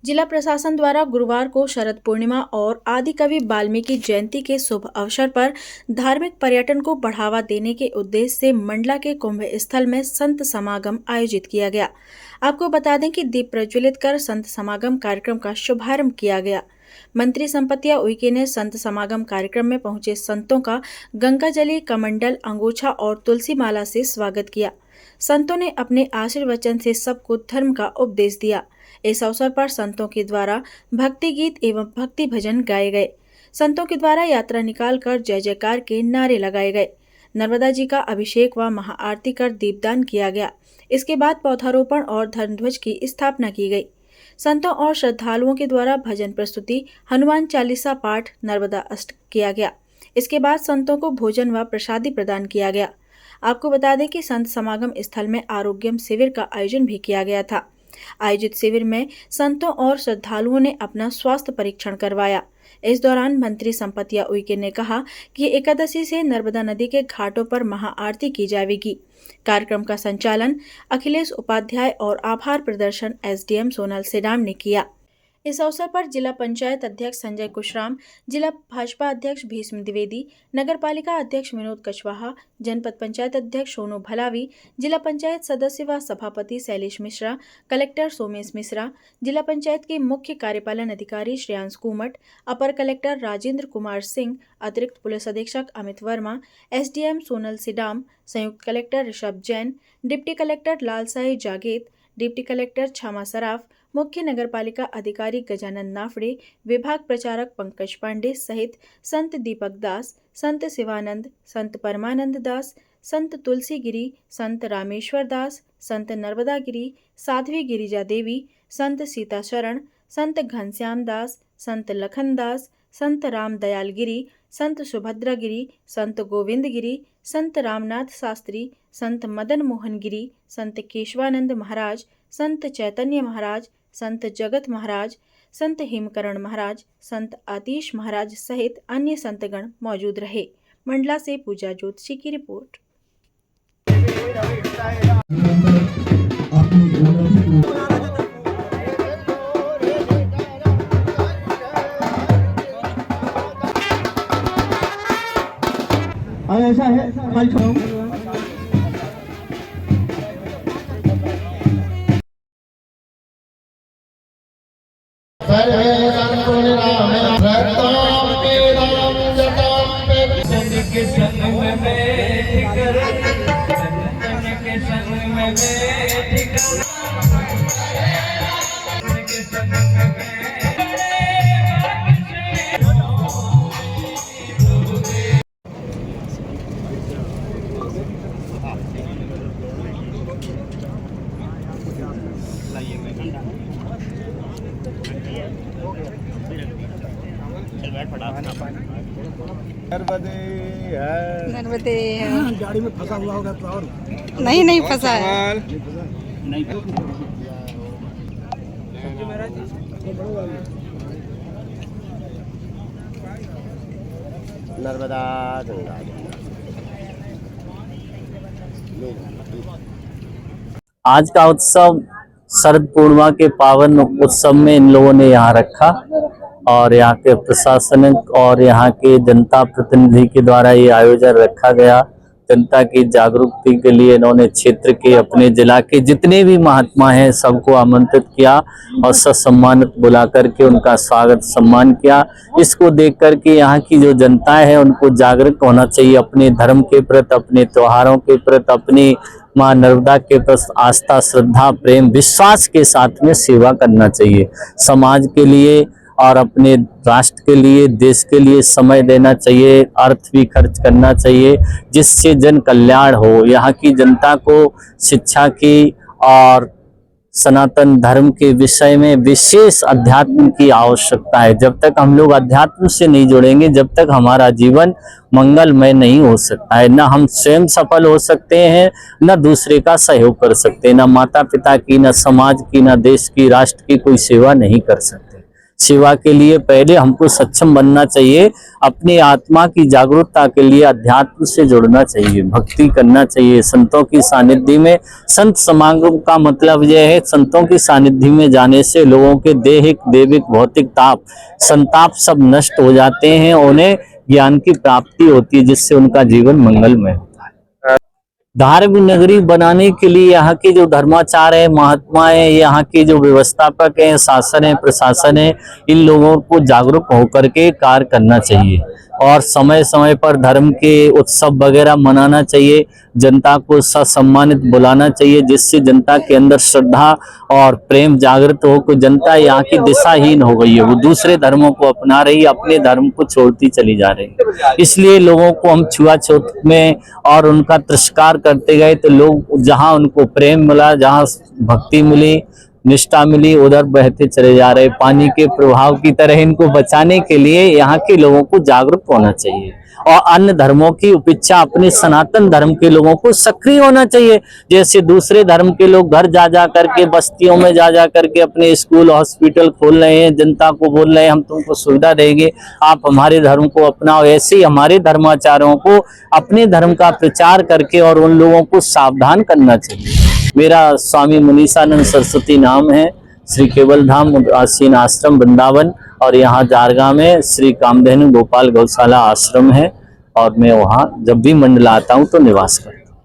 जिला प्रशासन द्वारा गुरुवार को शरद पूर्णिमा और आदिकवि वाल्मीकि जयंती के शुभ अवसर पर धार्मिक पर्यटन को बढ़ावा देने के उद्देश्य से मंडला के कुंभ स्थल में संत समागम आयोजित किया गया। आपको बता दें कि दीप प्रज्वलित कर संत समागम कार्यक्रम का शुभारंभ किया गया। मंत्री संपतिया उइके ने संत समागम कार्यक्रम में पहुंचे संतों का गंगाजली, कमंडल, अंगोछा और तुलसी माला से स्वागत किया। संतों ने अपने आशीर्वचन से सबको धर्म का उपदेश दिया। इस अवसर पर संतों के द्वारा भक्ति गीत एवं भक्ति भजन गाए गए। संतों के द्वारा यात्रा निकालकर जय जयकार के नारे लगाए गए। नर्मदा जी का अभिषेक व महाआरती कर दीपदान किया गया। इसके बाद पौधारोपण और धर्मध्वज की स्थापना की गई। संतों और श्रद्धालुओं के द्वारा भजन प्रस्तुति, हनुमान चालीसा पाठ, नर्मदा अष्टक किया गया। इसके बाद संतों को भोजन व प्रसादी प्रदान किया गया। आपको बता दें कि संत समागम स्थल में आरोग्यम शिविर का आयोजन भी किया गया था। आयोजित शिविर में संतों और श्रद्धालुओं ने अपना स्वास्थ्य परीक्षण करवाया। इस दौरान मंत्री संपतिया उइके ने कहा कि एकादशी से नर्मदा नदी के घाटों पर महाआरती की जाएगी। कार्यक्रम का संचालन अखिलेश उपाध्याय और आभार प्रदर्शन एसडीएम सोनल सिडाम ने किया। इस अवसर पर जिला पंचायत अध्यक्ष संजय कुशराम, जिला भाजपा अध्यक्ष भीष्म द्विवेदी, नगर पालिका अध्यक्ष विनोद कछवाहा, जनपद पंचायत अध्यक्ष सोनू भलावी, जिला पंचायत सदस्य व सभापति शैलेश मिश्रा, कलेक्टर सोमेश मिश्रा, जिला पंचायत के मुख्य कार्यपालन अधिकारी श्रेयांश कुमट, अपर कलेक्टर राजेंद्र कुमार सिंह, अतिरिक्त पुलिस अधीक्षक अमित वर्मा, एसडीएम सोनल सिडाम, संयुक्त collector Rishabh Jain, deputy collector Lalsai Jaget, deputy collector छामा Saraf, मुख्य नगरपालिका अधिकारी गजानन नाफड़े, विभाग प्रचारक पंकज पांडे सहित संत दीपक दास, संत शिवानंद, संत परमानंद दास, संत तुलसी गिरी, संत रामेश्वर दास, संत नर्मदा गिरी, साध्वी गिरिजा देवी, संत सीता शरण, संत घनश्याम दास, संत लखन दास, संत राम दयाल गिरी, संत सुभद्रा गिरी, संत गोविंद गिरी, संत रामनाथ शास्त्री, संत मदन मोहन गिरी, संत केशवानंद महाराज, संत चैतन्य महाराज, संत जगत महाराज, संत हेमकरण महाराज, संत आतिश महाराज सहित अन्य संतगण मौजूद रहे। मंडला से पूजा ज्योतिषी की रिपोर्ट। ऐसा है नर्मदे गाड़ी में फंसा हुआ होगा तो और नहीं फंसा है। नर्मदा गंगा। आज का उत्सव शरद पूर्णिमा के पावन उत्सव में इन लोगों ने यहाँ रखा और यहाँ के प्रशासनिक और यहाँ के जनता प्रतिनिधि के द्वारा ये आयोजन रखा गया। जनता की जागरूकता के लिए इन्होंने क्षेत्र के, अपने जिला के जितने भी महात्मा हैं सबको आमंत्रित किया और ससम्मानित बुला करके उनका स्वागत सम्मान किया। इसको देख करके यहाँ की जो जनता है उनको जागरूक होना चाहिए अपने धर्म के प्रति, अपने त्योहारों के प्रति, अपनी माँ नर्मदा के प्रति आस्था, श्रद्धा, प्रेम, विश्वास के साथ में सेवा करना चाहिए। समाज के लिए और अपने राष्ट्र के लिए, देश के लिए समय देना चाहिए, अर्थ भी खर्च करना चाहिए जिससे जन कल्याण हो। यहाँ की जनता को शिक्षा की और सनातन धर्म के विषय में विशेष अध्यात्म की आवश्यकता है। जब तक हम लोग अध्यात्म से नहीं जुड़ेंगे, जब तक हमारा जीवन मंगलमय नहीं हो सकता है। न हम स्वयं सफल हो सकते हैं, न दूसरे का सहयोग कर सकते हैं, न माता पिता की, न समाज की, न देश की, राष्ट्र की कोई सेवा नहीं कर सकते। सेवा के लिए पहले हमको सक्षम बनना चाहिए। अपनी आत्मा की जागरूकता के लिए अध्यात्म से जुड़ना चाहिए, भक्ति करना चाहिए। संतों की सानिध्य में, संत समागम का मतलब यह है संतों की सानिध्य में जाने से लोगों के देहिक देविक भौतिक ताप संताप सब नष्ट हो जाते हैं, उन्हें ज्ञान की प्राप्ति होती है जिससे उनका जीवन मंगलमय होता है। धार्मिक नगरी बनाने के लिए यहाँ के जो धर्माचार्य है, महात्मा है, यहाँ के जो व्यवस्थापक हैं, शासन है, प्रशासन है, इन लोगों को जागरूक होकर के कार्य करना चाहिए और समय समय पर धर्म के उत्सव वगैरह मनाना चाहिए। जनता को सम्मानित बुलाना चाहिए जिससे जनता के अंदर श्रद्धा और प्रेम जागृत हो। कोई जनता यहाँ की दिशाहीन हो गई है, वो दूसरे धर्मों को अपना रही है, अपने धर्म को छोड़ती चली जा रही है। इसलिए लोगों को हम छुआछूत में और उनका तिरस्कार करते गए तो लोग जहाँ उनको प्रेम मिला, जहाँ भक्ति मिली, निष्ठा मिली, उधर बहते चले जा रहे। पानी के प्रभाव की तरह इनको बचाने के लिए यहाँ के लोगों को जागरूक होना चाहिए और अन्य धर्मों की उपेक्षा अपने सनातन धर्म के लोगों को सक्रिय होना चाहिए। जैसे दूसरे धर्म के लोग घर जा जा करके, बस्तियों में जा जा करके अपने स्कूल हॉस्पिटल खोल रहे हैं, जनता को बोल रहे हैं हम तुमको सुविधा देंगे, आप हमारे धर्म को अपनाओ। ऐसे ही हमारे धर्माचार्यों को अपने धर्म का प्रचार करके और उन लोगों को सावधान करना चाहिए। मेरा स्वामी मुनीसानंद सरस्वती नाम है, श्री केवल धाम उदासीन आश्रम वृंदावन, और यहाँ जारगा में श्री कामधेनु गोपाल गौशाला आश्रम है और मैं वहाँ जब भी मंडल आता हूँ तो निवास करता हूँ।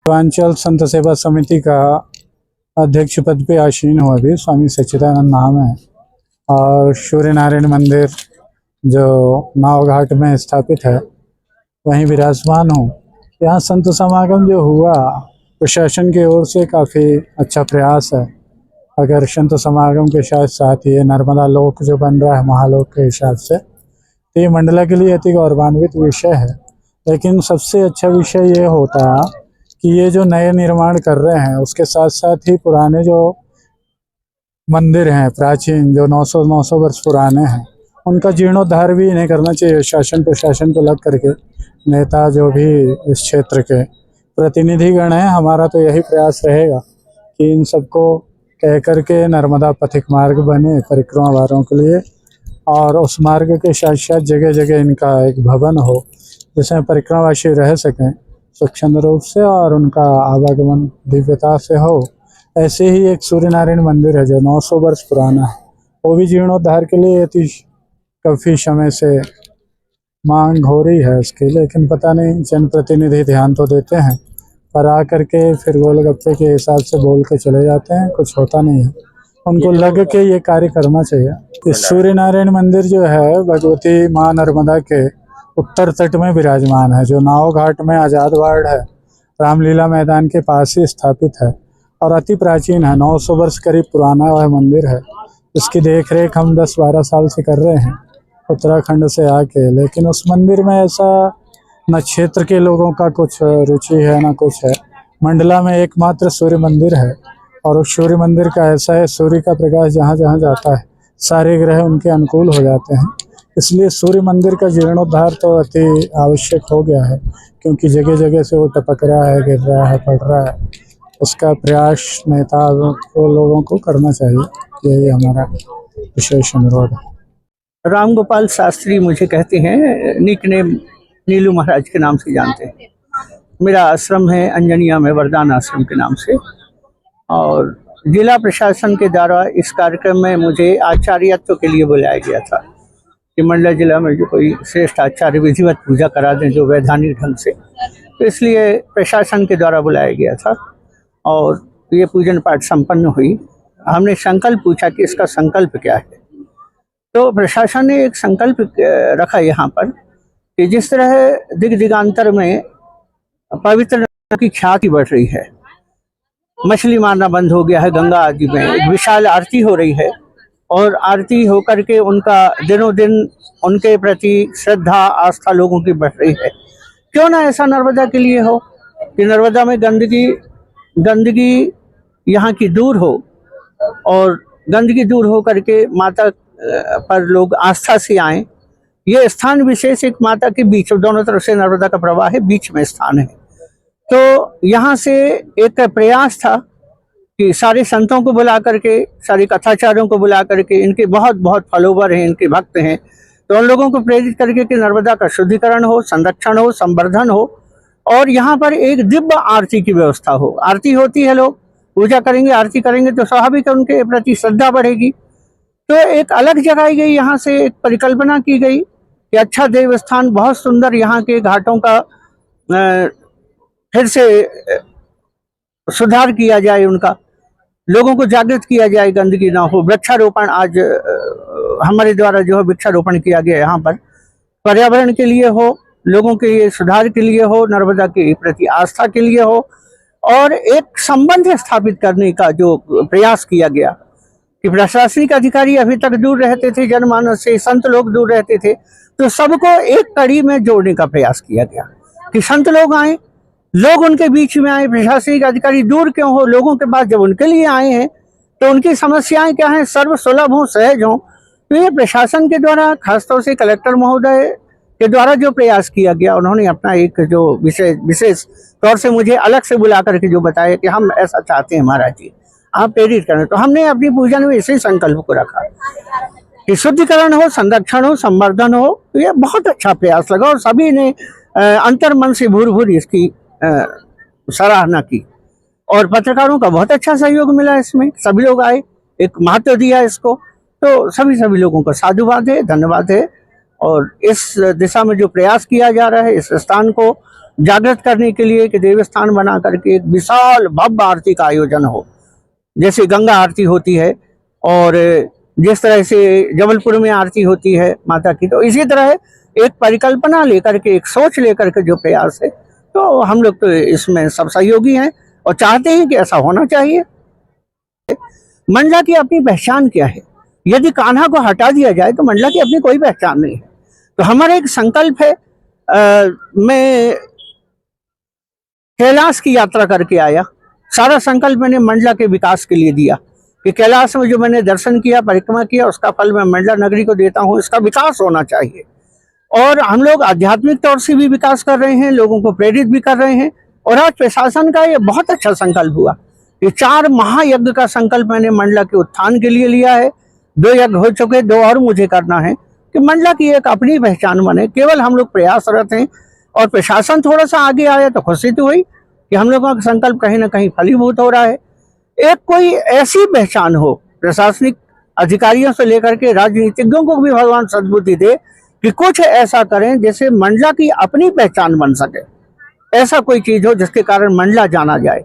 पूर्वांचल संत सेवा समिति का अध्यक्ष पद पे आसीन हुआ भी स्वामी सच्चिदानंद नाम है और सूर्य नारायण मंदिर जो नाव घाट में स्थापित है वहीं विराजमान हूँ। यहाँ संत समागम जो हुआ प्रशासन की ओर से काफ़ी अच्छा प्रयास है। अगर संत समागम के साथ साथ ये नर्मदा लोक जो बन रहा है महालोक के हिसाब से, तो ये मंडला के लिए अति गौरवान्वित विषय है। लेकिन सबसे अच्छा विषय ये होता है कि ये जो नए निर्माण कर रहे हैं उसके साथ साथ ही पुराने जो मंदिर हैं प्राचीन जो 900 वर्ष पुराने हैं उनका जीर्णोद्धार भी इन्हें करना चाहिए। शासन प्रशासन को लग करके नेता जो भी इस क्षेत्र के प्रतिनिधिगण हैं, हमारा तो यही प्रयास रहेगा कि इन सबको कह करके नर्मदा पथिक मार्ग बने परिक्रमा वालों के लिए और उस मार्ग के साथ साथ जगह जगह इनका एक भवन हो जिसमें परिक्रमावासी रह सकें स्वच्छंद रूप से और उनका आवागमन दिव्यता से हो। ऐसे ही एक सूर्य नारायण मंदिर है जो 900 वर्ष पुराना है, वो भी जीर्णोद्धार के लिए काफ़ी समय से मांग हो रही है इसकी, लेकिन पता नहीं जनप्रतिनिधि ध्यान तो देते हैं पर आ करके फिर गोलगप्पे के हिसाब से बोल के चले जाते हैं, कुछ होता नहीं है। उनको लग के ये कार्य करना चाहिए। इस सूर्य नारायण मंदिर जो है भगवती माँ नर्मदा के उत्तर तट में विराजमान है जो नाव घाट में आज़ाद वार्ड है, रामलीला मैदान के पास ही स्थापित है और अति प्राचीन है। 900 वर्ष करीब पुराना वह मंदिर है। इसकी देखरेख हम 10-12 साल से कर रहे हैं उत्तराखंड से आके, लेकिन उस मंदिर में ऐसा न क्षेत्र के लोगों का कुछ रुचि है न कुछ है। मंडला में एकमात्र सूर्य मंदिर है और उस सूर्य मंदिर का ऐसा है सूर्य का प्रकाश जहाँ जहाँ जाता है सारे ग्रह उनके अनुकूल हो जाते हैं। इसलिए सूर्य मंदिर का जीर्णोद्धार तो अति आवश्यक हो गया है क्योंकि जगह जगह से वो टपक रहा है, गिर रहा है, पड़ रहा है। उसका प्रयास नेता को लोगों को करना चाहिए, यही हमारा विशेष अनुरोध है। राम गोपाल शास्त्री मुझे कहते हैं, निक नेम नीलू महाराज के नाम से जानते हैं। मेरा आश्रम है अंजनिया में वरदान आश्रम के नाम से और जिला प्रशासन के द्वारा इस कार्यक्रम में मुझे आचार्यत्व के लिए बुलाया गया था कि मंडला जिला में जो कोई श्रेष्ठ आचार्य विधिवत पूजा करा दें जो वैधानिक ढंग से, तो इसलिए प्रशासन के द्वारा बुलाया गया था और ये पूजन पाठ संपन्न हुई। हमने संकल्प पूछा कि इसका संकल्प क्या है, तो प्रशासन ने एक संकल्प रखा यहाँ पर कि जिस तरह दिगांतर में पवित्र की ख्याति बढ़ रही है, मछली मारना बंद हो गया है, गंगा आदि में एक विशाल आरती हो रही है और आरती होकर के उनका दिनों दिन उनके प्रति श्रद्धा आस्था लोगों की बढ़ रही है। क्यों ना ऐसा नर्मदा के लिए हो कि नर्मदा में गंदगी यहाँ की दूर हो और गंदगी दूर हो करके माता पर लोग आस्था से आएं। ये स्थान विशेष एक माता के बीच, दोनों तरफ से नर्मदा का प्रवाह है, बीच में स्थान है। तो यहाँ से एक प्रयास था कि सारे संतों को बुला करके, सारे कथाचार्यों को बुला करके, इनके बहुत बहुत फॉलोवर हैं, इनके भक्त हैं, तो उन लोगों को प्रेरित करके कि नर्मदा का शुद्धिकरण हो, संरक्षण हो, संवर्धन हो, और यहाँ पर एक दिव्य आरती की व्यवस्था हो। आरती होती है, लोग पूजा करेंगे, आरती करेंगे तो स्वाभाविक उनके प्रति श्रद्धा बढ़ेगी। तो एक अलग जगाई गई, यहाँ से एक परिकल्पना की गई कि अच्छा देवस्थान, बहुत सुंदर, यहाँ के घाटों का फिर से सुधार किया जाए, उनका लोगों को जागृत किया जाए, गंदगी ना हो। वृक्षारोपण आज हमारे द्वारा जो है वृक्षारोपण किया गया यहाँ पर, पर्यावरण के लिए हो, लोगों के सुधार के लिए हो, नर्मदा के प्रति आस्था के लिए हो, और एक संबंध स्थापित करने का जो प्रयास किया गया कि प्रशासनिक अधिकारी अभी तक दूर रहते थे जनमानस से, संत लोग दूर रहते थे, तो सबको एक कड़ी में जोड़ने का प्रयास किया गया कि संत लोग आए, लोग उनके बीच में आए। प्रशासनिक अधिकारी दूर क्यों हो, लोगों के पास जब उनके लिए आए हैं तो उनकी समस्याएं क्या हैं, सर्व सुलभ हो, सहज हो। तो ये प्रशासन के द्वारा, खासतौर से कलेक्टर महोदय के द्वारा जो प्रयास किया गया, उन्होंने अपना एक जो विशेष तौर से मुझे अलग से बुला करके जो बताया कि हम ऐसा चाहते हैं महाराज जी, आप प्रेरित करें। तो हमने अपनी पूजन में इसी संकल्प को रखा कि शुद्धिकरण हो, संरक्षण हो, संवर्धन हो। तो ये बहुत अच्छा प्रयास लगा और सभी ने अंतर मन से भूर इसकी सराहना की, और पत्रकारों का बहुत अच्छा सहयोग मिला इसमें। सभी लोग आए, एक महत्व दिया इसको, तो सभी लोगों का साधुवाद है, धन्यवाद है। और इस दिशा में जो प्रयास किया जा रहा है, इस स्थान को जागृत करने के लिए कि देवस्थान बना करके एक विशाल भव्य आरती का आयोजन हो, जैसे गंगा आरती होती है और जिस तरह से जबलपुर में आरती होती है माता की, तो इसी तरह एक परिकल्पना लेकर के, एक सोच लेकर के जो प्रयास है, तो हम लोग तो इसमें सब सहयोगी हैं और चाहते हैं कि ऐसा होना चाहिए। मंडला की अपनी पहचान क्या है? यदि कान्हा को हटा दिया जाए तो मंडला की अपनी कोई पहचान नहीं है। तो हमारा एक संकल्प है, मैं कैलाश की यात्रा करके आया, सारा संकल्प मैंने मंडला के विकास के लिए दिया कि कैलाश में जो मैंने दर्शन किया, परिक्रमा किया, उसका फल मैं मंडला नगरी को देता हूँ। इसका विकास होना चाहिए और हम लोग आध्यात्मिक तौर से भी विकास कर रहे हैं, लोगों को प्रेरित भी कर रहे हैं। और आज प्रशासन का ये बहुत अच्छा संकल्प हुआ कि 4 महायज्ञ का संकल्प मैंने मंडला के उत्थान के लिए लिया है। 2 यज्ञ हो चुके, 2 और मुझे करना है कि मंडला की एक अपनी पहचान बने। केवल हम लोग प्रयासरत हैं और प्रशासन थोड़ा सा आगे आया तो खुशी तो हुई कि हम लोगों का संकल्प कहीं ना कहीं फलीभूत हो रहा है। एक कोई ऐसी पहचान हो, प्रशासनिक अधिकारियों से लेकर के राजनीतिज्ञों को भी भगवान सद्बुद्धि दे कि कुछ ऐसा करें जिससे मंडला की अपनी पहचान बन सके। ऐसा कोई चीज हो जिसके कारण मंडला जाना जाए।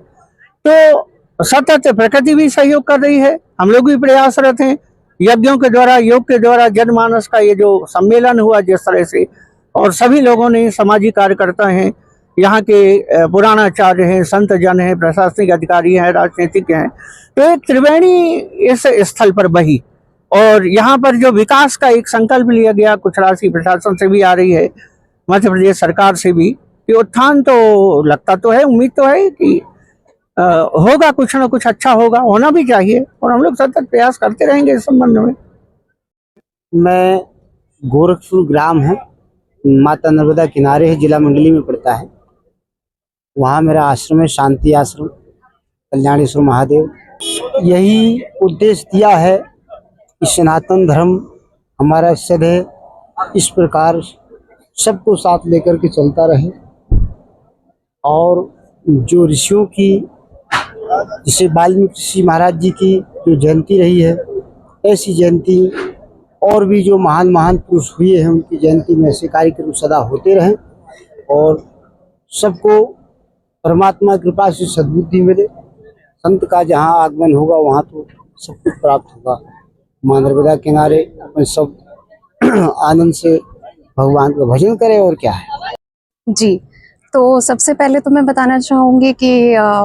तो सतत प्रकृति भी सहयोग कर रही है, हम लोग भी प्रयासरत हैं। यज्ञों के द्वारा, योग के द्वारा जनमानस का ये जो सम्मेलन हुआ जिस तरह से, और सभी लोगों ने, सामाजिक कार्यकर्ता हैं, यहाँ के पुराणाचार्य हैं, संत जन हैं, प्रशासनिक अधिकारी हैं, राजनीतिज्ञ हैं, तो एक त्रिवेणी इस स्थल पर बही। और यहाँ पर जो विकास का एक संकल्प लिया गया, कुछ राशि प्रशासन से भी आ रही है, मध्य प्रदेश सरकार से भी, कि उत्थान तो लगता तो है, उम्मीद तो है कि होगा, कुछ ना कुछ अच्छा होगा, होना भी चाहिए, और हम लोग सतत प्रयास करते रहेंगे इस संबंध में। मैं गोरखपुर ग्राम है, माता नर्मदा किनारे है, जिला मंडली में पड़ता है। वहाँ मेरा आश्रम है, शांति आश्रम, कल्याणेश्वर महादेव। यही उद्देश्य दिया है कि सनातन धर्म हमारा सिद्ध है, इस प्रकार सबको साथ लेकर के चलता रहे। और जो ऋषियों की, जैसे वाल्मीकि ऋषि महाराज जी की जो जयंती रही है, ऐसी जयंती और भी जो महान महान पुरुष हुए हैं उनकी जयंती में ऐसे कार्यक्रम सदा होते रहें और सबको परमात्मा की कृपा से सद्बुद्धि मिले। संत का जहाँ आगमन होगा वहाँ तो सब कुछ प्राप्त होगा। माँ नर्मदा किनारे अपन सब आनंद से भगवान का भजन करें, और क्या है। जी, तो सबसे पहले तो मैं बताना चाहूँगी कि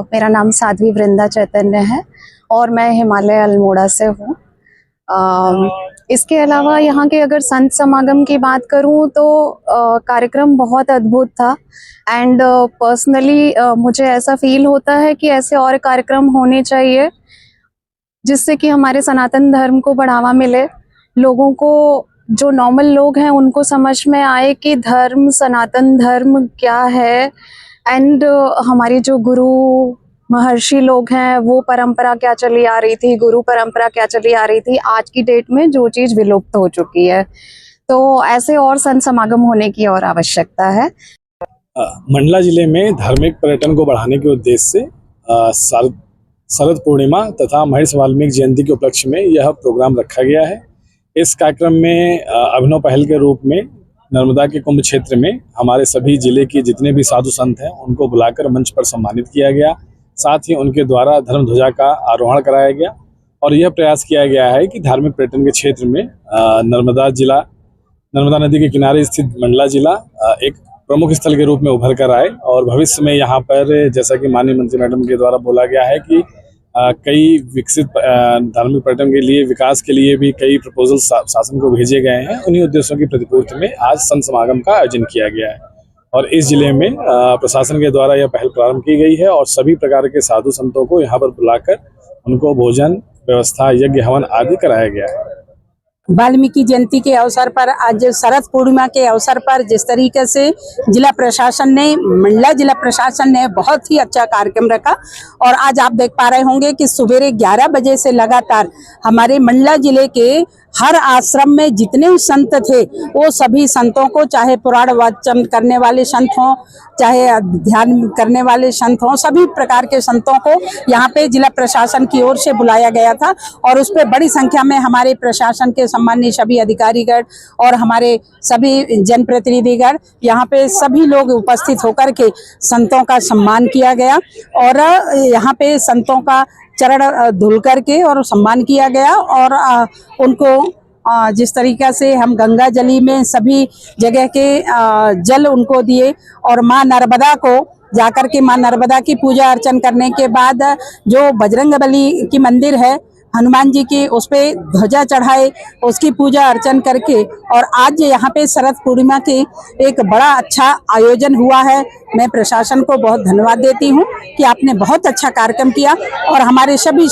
मेरा नाम साध्वी वृंदा चैतन्य है और मैं हिमालय अल्मोड़ा से हूँ। इसके अलावा यहाँ के अगर संत समागम की बात करूँ तो कार्यक्रम बहुत अद्भुत था। एंड पर्सनली मुझे ऐसा फील होता है कि ऐसे और कार्यक्रम होने चाहिए जिससे कि हमारे सनातन धर्म को बढ़ावा मिले, लोगों को, जो नॉर्मल लोग हैं उनको समझ में आए कि धर्म, सनातन धर्म क्या है। एंड हमारे जो गुरु महर्षि लोग हैं, वो परंपरा क्या चली आ रही थी, गुरु परंपरा क्या चली आ रही थी, आज की डेट में जो चीज विलुप्त हो चुकी है, तो ऐसे और संत समागम होने की और आवश्यकता है। मंडला जिले में धार्मिक पर्यटन को बढ़ाने के उद्देश्य से शरद पूर्णिमा तथा महर्षि वाल्मीकि जयंती के उपलक्ष्य में यह प्रोग्राम रखा गया है। इस कार्यक्रम में अभिनव पहल के रूप में नर्मदा के कुंभ क्षेत्र में हमारे सभी जिले के जितने भी साधु संत हैं उनको बुलाकर मंच पर सम्मानित किया गया। साथ ही उनके द्वारा धर्म ध्वजा का आरोहण कराया गया और यह प्रयास किया गया है कि धार्मिक पर्यटन के क्षेत्र में नर्मदा नदी के किनारे स्थित मंडला जिला एक प्रमुख स्थल के रूप में उभर कर आए और भविष्य में यहाँ पर जैसा कि माननीय मंत्री मैडम के द्वारा बोला गया है कि कई विकसित धार्मिक पर्यटन के लिए विकास के लिए भी कई प्रपोजल शासन को भेजे गए हैं। उन्हीं उद्देश्यों की प्रतिपूर्ति में आज संत समागम का आयोजन किया गया है और इस जिले में प्रशासन के द्वारा यह पहल प्रारंभ की गई है और सभी प्रकार के साधु संतों को यहाँ पर बुलाकर उनको भोजन व्यवस्था, यज्ञ, हवन आदि कराया गया है। वाल्मीकि जयंती के अवसर पर आज शरद पूर्णिमा के अवसर पर जिस तरीके से मंडला जिला प्रशासन ने बहुत ही अच्छा कार्यक्रम रखा और आज आप देख पा रहे होंगे कि सवेरे 11 बजे से लगातार हमारे मंडला जिले के हर आश्रम में जितने संत थे वो सभी संतों को, चाहे पुराण वाचन करने वाले संत हों, चाहे ध्यान करने वाले संत हों, सभी प्रकार के संतों को यहाँ पे जिला प्रशासन की ओर से बुलाया गया था और उस पर बड़ी संख्या में हमारे प्रशासन के सम्मानित सभी अधिकारीगण और हमारे सभी जनप्रतिनिधिगण यहाँ पे सभी लोग उपस्थित होकर के संतों का सम्मान किया गया और यहाँ पे संतों का चरण धुल करके और सम्मान किया गया और उनको जिस तरीका से हम गंगा जली में सभी जगह के जल उनको दिए और माँ नर्मदा को जाकर के माँ नर्मदा की पूजा अर्चन करने के बाद जो बजरंगबली की मंदिर है हनुमान जी की, उस पे ध्वजा चढ़ाए, उसकी पूजा अर्चन करके और आज यहाँ पे शरद पूर्णिमा के एक बड़ा अच्छा आयोजन हुआ है। मैं प्रशासन को बहुत धन्यवाद देती हूँ कि आपने बहुत अच्छा कार्यक्रम किया और हमारे सभी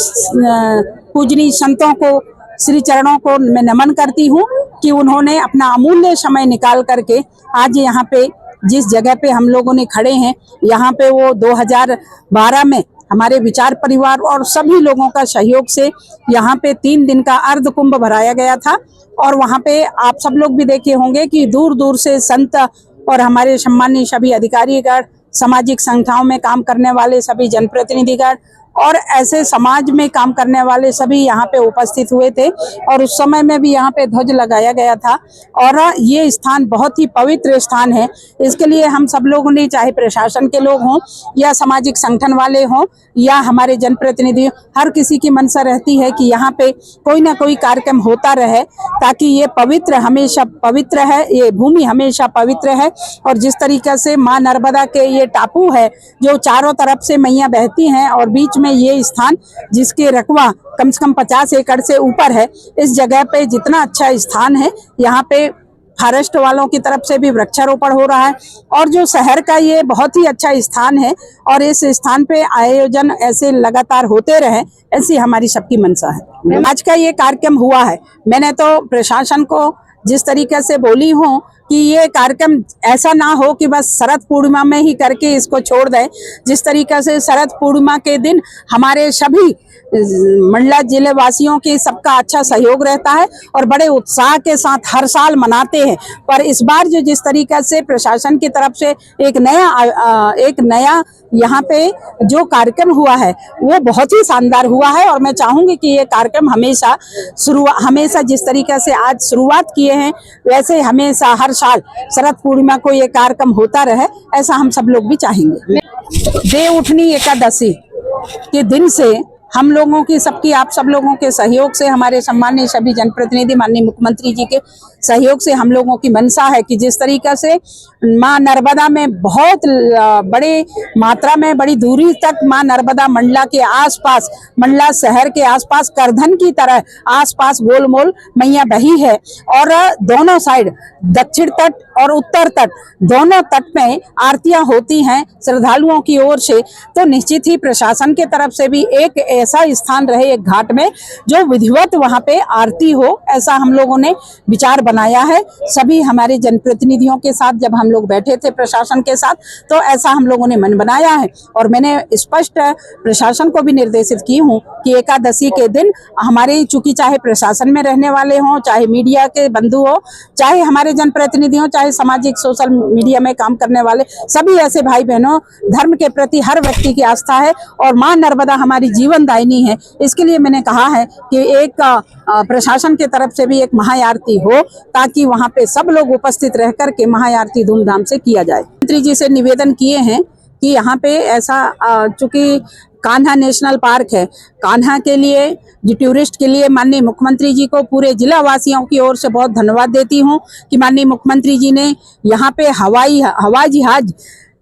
पूजनीय संतों को, श्री चरणों को मैं नमन करती हूँ कि उन्होंने अपना अमूल्य समय निकाल करके आज यहाँ पे जिस जगह पे हम लोगों ने खड़े हैं, यहाँ पे वो 2012 में हमारे विचार परिवार और सभी लोगों का सहयोग से यहाँ पे 3 दिन का अर्ध कुंभ भराया गया था और वहाँ पे आप सब लोग भी देखे होंगे कि दूर दूर से संत और हमारे सम्मानीय सभी अधिकारीगण, सामाजिक संस्थाओं में काम करने वाले सभी जनप्रतिनिधिगण और ऐसे समाज में काम करने वाले सभी यहाँ पे उपस्थित हुए थे और उस समय में भी यहाँ पे ध्वज लगाया गया था और ये स्थान बहुत ही पवित्र स्थान है। इसके लिए हम सब लोगों ने, चाहे प्रशासन के लोग हों या सामाजिक संगठन वाले हों या हमारे जनप्रतिनिधि, हर किसी की मंशा रहती है कि यहाँ पे कोई ना कोई कार्यक्रम होता रहे ताकि ये पवित्र हमेशा पवित्र है, ये भूमि हमेशा पवित्र है। और जिस तरीके से माँ नर्मदा के ये टापू है जो चारों तरफ से मैया बहती हैं और बीच में ये स्थान जिसके रकबा कम से कम 50 एकड़ से ऊपर है, इस जगह पे जितना अच्छा स्थान है, यहाँ पे फॉरेस्ट वालों की तरफ से भी वृक्षारोपण हो रहा है और जो शहर का ये बहुत ही अच्छा स्थान है और इस स्थान पे आयोजन ऐसे लगातार होते रहे, ऐसी हमारी सबकी मंशा है। आज का ये कार्यक्रम हुआ है, मैंने तो प्रशासन को जिस तरीके से बोली हूँ कि ये कार्यक्रम ऐसा ना हो कि बस शरद पूर्णिमा में ही करके इसको छोड़ दें। जिस तरीके से शरद पूर्णिमा के दिन हमारे सभी मंडला जिले वासियों की सबका अच्छा सहयोग रहता है और बड़े उत्साह के साथ हर साल मनाते हैं, पर इस बार जो जिस तरीके से प्रशासन की तरफ से एक नया यहाँ पे जो कार्यक्रम हुआ है वो बहुत ही शानदार हुआ है और मैं चाहूंगी कि ये कार्यक्रम हमेशा जिस तरीके से आज शुरुआत किए हैं वैसे हमेशा हर साल शरद पूर्णिमा को ये कार्यक्रम होता रहे, ऐसा हम सब लोग भी चाहेंगे। देव उठनी एकादशी के दिन से हम लोगों की सबकी आप सब लोगों के सहयोग से, हमारे सम्मानीय सभी जनप्रतिनिधि, माननीय मुख्यमंत्री जी के सहयोग से हम लोगों की मंशा है कि जिस तरीका से माँ नर्मदा में बहुत बड़ी मात्रा में बड़ी दूरी तक माँ नर्मदा मंडला के आसपास, मंडला शहर के आसपास करधन की तरह आसपास गोल मोल मैया बही है और दोनों साइड दक्षिण तट और उत्तर तट दोनों तट में आरतियां होती हैं श्रद्धालुओं की ओर से। तो निश्चित ही प्रशासन के तरफ से भी एक ऐसा स्थान रहे एक घाट में जो विधिवत वहाँ पे आरती हो, ऐसा हम लोगों ने विचार बनाया है। सभी हमारे जनप्रतिनिधियों के साथ जब हम लोग बैठे थे प्रशासन के साथ, तो ऐसा हम लोगों ने मन बनाया है। और मैंने स्पष्ट प्रशासन को भी निर्देशित की हूँ कि एकादशी के दिन हमारे, चूंकि चाहे प्रशासन में रहने वाले हों, चाहे मीडिया के बंधु हो, चाहे हमारे जनप्रतिनिधि हो, चाहे सामाजिक सोशल मीडिया में काम करने वाले, सभी ऐसे भाई बहनों, धर्म के प्रति हर व्यक्ति की आस्था है और मां नर्मदा हमारी जीवन दायिनी है। इसके लिए मैंने कहा है कि एक प्रशासन की तरफ से भी एक महाआरती हो, ताकि वहां पे सब लोग उपस्थित रह करके महाआरती धूमधाम से किया जाए। मंत्री जी से निवेदन किए हैं कि यहाँ पे ऐसा, चूंकि कान्हा नेशनल पार्क है, कान्हा के लिए, जो टूरिस्ट के लिए माननीय मुख्यमंत्री जी को पूरे जिला वासियों की ओर से बहुत धन्यवाद देती हूँ कि माननीय मुख्यमंत्री जी ने यहाँ पे हवाई जहाज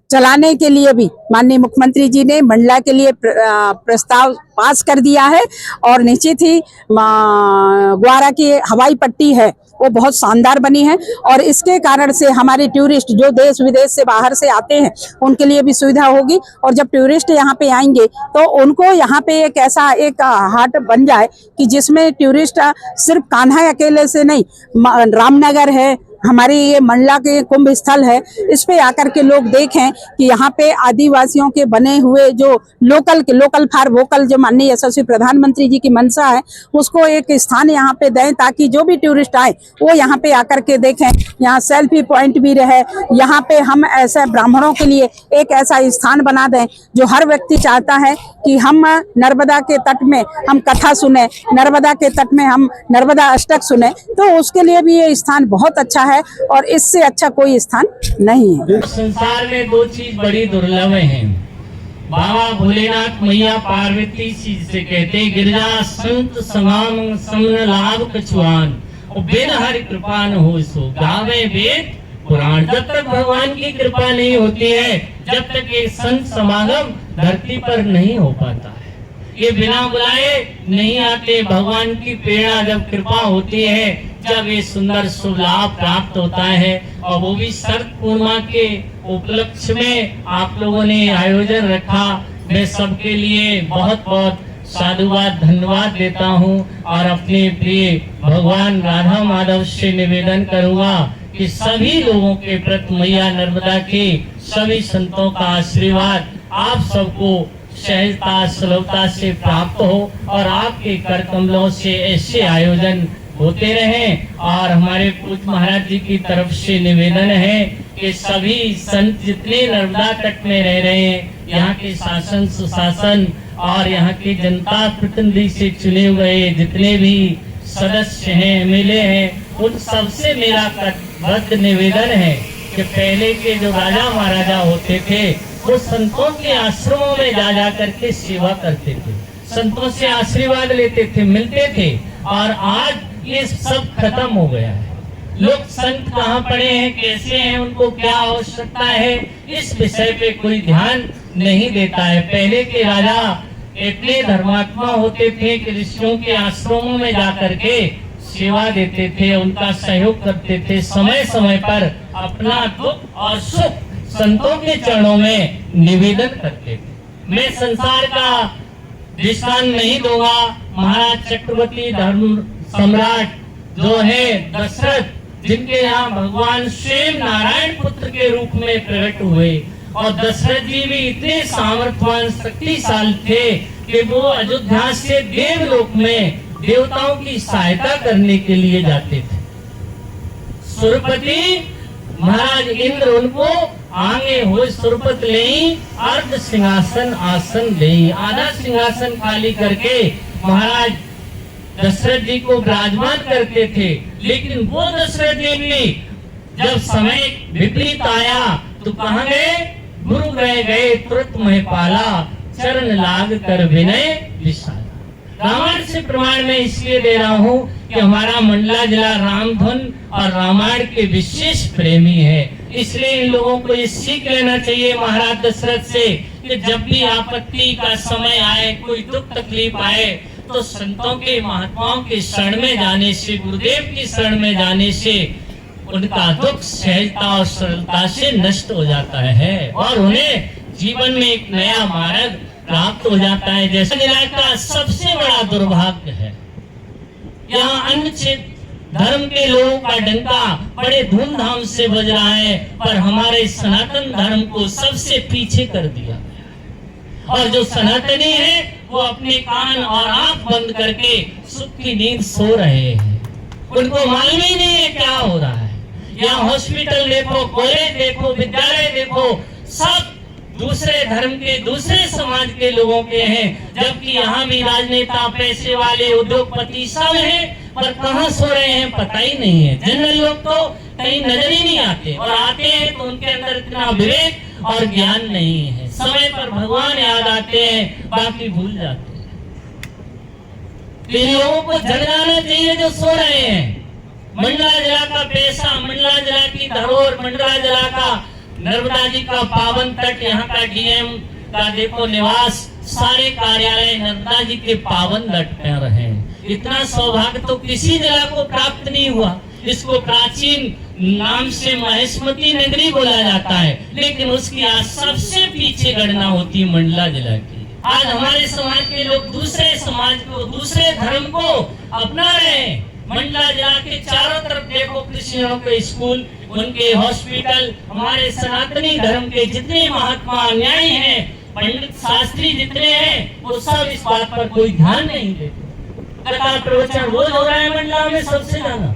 चलाने के लिए भी माननीय मुख्यमंत्री जी ने मंडला के लिए प्रस्ताव पास कर दिया है। और निश्चित ही ग्वारा की हवाई पट्टी है वो बहुत शानदार बनी है और इसके कारण से हमारे टूरिस्ट जो देश विदेश से बाहर से आते हैं उनके लिए भी सुविधा होगी। और जब टूरिस्ट यहाँ पे आएंगे तो उनको यहाँ पे एक ऐसा एक हाट बन जाए कि जिसमें टूरिस्ट सिर्फ कान्हा अकेले से नहीं, रामनगर है, हमारी ये मंडला के कुंभ स्थल है, इस पे आकर के लोग देखें कि यहाँ पे आदिवासियों के बने हुए जो लोकल फॉर वोकल जो माननीय यशस्वी प्रधानमंत्री जी की मंशा है, उसको एक स्थान यहाँ पे दें ताकि जो भी टूरिस्ट आए वो यहाँ पे आकर के देखें। यहाँ सेल्फी पॉइंट भी रहे। यहाँ पे हम ऐसे ब्राह्मणों के लिए एक ऐसा स्थान बना दें जो हर व्यक्ति चाहता है कि हम नर्मदा के तट में हम कथा सुने, नर्मदा के तट में हम नर्मदा अष्टक सुने, तो उसके लिए भी ये स्थान बहुत अच्छा है और इससे अच्छा कोई स्थान नहीं है। संसार में दो चीज बड़ी दुर्लभ हैं, बाबा भोलेनाथ मैया पार्वती से कहते गिरजा संत समाम समन लाभ कछुआन, और बिन हरि कृपा न हो सो गावे वेद पुराण। जब तक भगवान की कृपा नहीं होती है, जब तक एक संत समागम धरती पर नहीं हो पाता है। ये बिना बुलाए नहीं आते। भगवान की प्रेरणा जब कृपा होती है, जब ये सुंदर शुभ लाभ प्राप्त होता है, और वो भी शरद पूर्णिमा के उपलक्ष्य में आप लोगों ने आयोजन रखा। मैं सबके लिए बहुत बहुत साधुवाद धन्यवाद देता हूँ और अपने प्रिय भगवान राधा माधव से निवेदन करूंगा कि सभी लोगों के प्रति मैया नर्मदा के सभी संतों का आशीर्वाद आप सबको सहजता सुलभता से प्राप्त हो और आपके कर कमलों से ऐसे आयोजन होते रहें। और हमारे पूज्य महाराज जी की तरफ से निवेदन है कि सभी संत जितने नर्मदा तट में रह रहे हैं, यहाँ के शासन सुशासन और यहाँ की जनता प्रतिनिधि से चुने हुए जितने भी सदस्य हैं, एमएलए हैं, उन सबसे मेरा कटिबद्ध निवेदन है कि पहले के जो राजा महाराजा होते थे वो संतों के आश्रमों में जा करके सेवा करते थे, संतों से आशीर्वाद लेते थे, मिलते थे। और आज ये सब खत्म हो गया है। लोग संत कहाँ पड़े हैं, कैसे हैं, उनको क्या आवश्यकता है, इस विषय पे कोई ध्यान नहीं देता है। पहले के राजा इतने धर्मात्मा होते थे कि ऋषियों के आश्रमों में जाकर के सेवा देते थे, उनका सहयोग करते थे, समय समय पर अपना दुख और सुख संतों के चरणों में निवेदन करते थे। मैं संसार का दृष्टांत नहीं दूंगा। महाराज चक्रवर्ती धर्म सम्राट जो है दशरथ, जिनके यहाँ भगवान स्वयं नारायण पुत्र के रूप में प्रकट हुए, और दशरथ जी भी इतने सामर्थ्यवान शक्तिशाली थे कि वो अयोध्या से देवलोक में देवताओं की सहायता करने के लिए जाते थे। सुरपति महाराज इंद्र उनको आगे हो सुरपत ले अर्ध सिंहासन आसन ले, आधा सिंहासन खाली करके महाराज दशरथ जी को विराजमान करते थे। लेकिन वो दशरथ जी भी जब समय विपरीत आया तो कहाँ गए, गुरु गए तुरंत महिपाला, चरण लाग कर विनय विशाला। रामायण से प्रमाण में इसलिए दे रहा हूँ कि हमारा मंडला जिला रामधुन और रामायण के विशेष प्रेमी है। इसलिए इन लोगों को ये सीख लेना चाहिए महाराज दशरथ से कि जब भी आपत्ति का समय आए, कोई दुख तकलीफ आए, तो संतों के महात्माओं के शरण में जाने से, गुरुदेव की शरण में जाने से उनका दुख सहजता और सरलता से नष्ट हो जाता है और उन्हें जीवन में एक नया मार्ग प्राप्त हो जाता है। जैसे जिला का सबसे बड़ा दुर्भाग्य है, यहाँ अन्य धर्म के लोगों का डंका बड़े धूमधाम से बज रहा है, पर हमारे सनातन धर्म को सबसे पीछे कर दिया। और जो सनातनी है वो अपने कान और आंख बंद करके सुख की नींद सो रहे हैं। उनको मालूम ही नहीं है क्या हो रहा है। यहाँ हॉस्पिटल देखो, कॉलेज देखो, विद्यालय देखो, सब दूसरे धर्म के, दूसरे समाज के लोगों के हैं, जबकि यहाँ भी राजनेता, पैसे वाले, उद्योगपति सब हैं, पर कहाँ सो रहे हैं पता ही नहीं है। जनरल लोग तो कहीं नजर ही नहीं आते, और आते हैं तो उनके अंदर इतना विवेक और ज्ञान नहीं है। समय पर भगवान याद आते हैं, बाकी भूल जाते हैं। इन लोगों को जग जाना चाहिए जो सो रहे हैं। मंडला जिला का पैसा, मंडला जिला की धरोहर, मंडला जिला का नर्मदा जी का पावन तट, यहाँ का डीएम का देखो निवास, सारे कार्यालय नर्मदा जी के पावन तट पर हैं। इतना सौभाग्य तो किसी जिला को प्राप्त नहीं हुआ। इसको प्राचीन नाम से महेशमती नगरी बोला जाता है, लेकिन उसकी आज सबसे पीछे गणना होती मंडला जिला की। आज हमारे समाज के लोग दूसरे समाज को, दूसरे धर्म को अपना रहे हैं। मंडला जिला के चारों तरफ देखो क्रिश्चियनों के स्कूल, उनके हॉस्पिटल, हमारे सनातनी धर्म के जितने महात्मा अन्यायी हैं, पंडित शास्त्री जितने हैं, वो सब इस बात पर कोई ध्यान नहीं देते। कथा प्रवचन रोज हो रहा है मंडला में सबसे ज्यादा,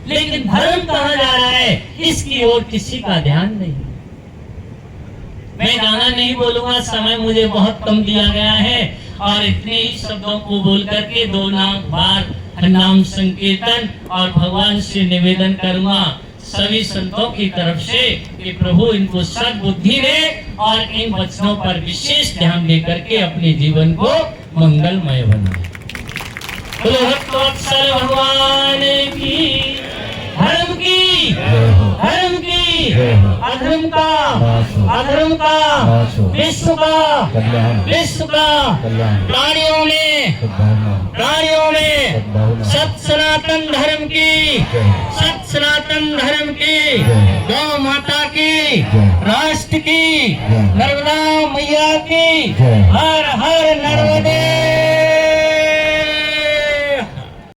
लेकिन धर्म कहाँ जा रहा है इसकी ओर किसी का ध्यान नहीं। मैं गाना नहीं बोलूंगा, समय मुझे बहुत कम दिया गया है, और इतने ही शब्दों को बोल करके 2 बार नाम संकीर्तन और भगवान से निवेदन करूंगा सभी संतों की तरफ से कि प्रभु इनको सद्बुद्धि दे और इन वचनों पर विशेष ध्यान दे करके अपने जीवन को मंगलमय बनाए। बोलो भक्तवत्सल भगवान की, धर्म की, धर्म की, अधर्म का, अधर्म का, विश्व का, विश्व का, प्राणियों में सत सनातन धर्म की, सत सनातन धर्म की, गौ माता की, राष्ट्र की, नर्मदा मैया की, हर हर नर्मदे।